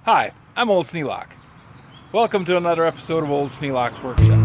Hi, I'm Old Sneelock. Welcome to another episode of Old Sneelock's Workshop.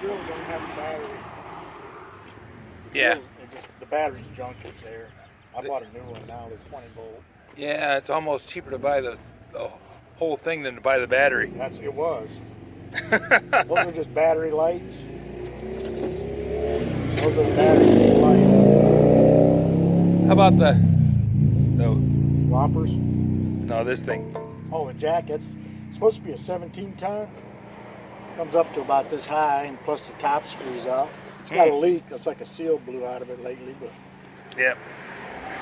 Really don't have a battery. Yeah. The battery's junk is there. I bought a new one now. They're 20 volt. Yeah, it's almost cheaper to buy the whole thing than to buy the battery. It was. Those are just battery lights. Those are the battery lights. How about the Whoppers? No, this thing. Oh, the jack. It's supposed to be a 17 ton. Comes up to about this high, and plus the top screws out. It's got a leak. It's like a seal blew out of it lately, but Yep.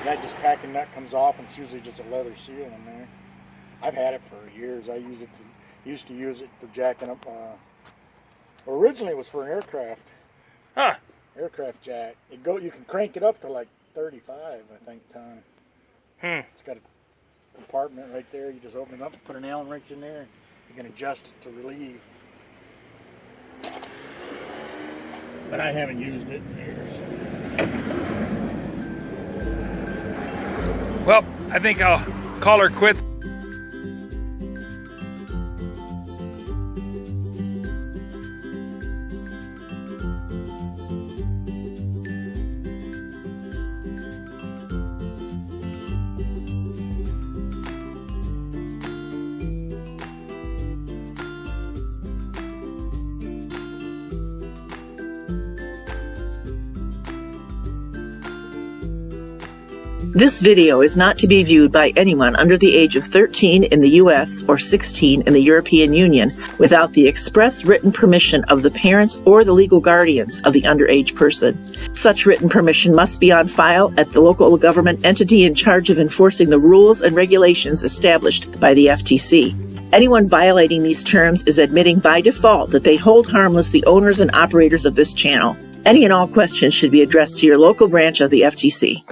that just packing nut comes off, and it's usually just a leather seal in there. I've had it for years. I used to use it for jacking up. Originally, it was for an aircraft. Huh. Aircraft jack. You can crank it up to like 35, I think, ton. It's got a compartment right there. You just open it up, put an Allen wrench in there. You can adjust it to relieve. But I haven't used it in years. Well, I think I'll call her quits. This video is not to be viewed by anyone under the age of 13 in the U.S. or 16 in the European Union without the express written permission of the parents or the legal guardians of the underage person. Such written permission must be on file at the local government entity in charge of enforcing the rules and regulations established by the FTC. Anyone violating these terms is admitting by default that they hold harmless the owners and operators of this channel. Any and all questions should be addressed to your local branch of the FTC.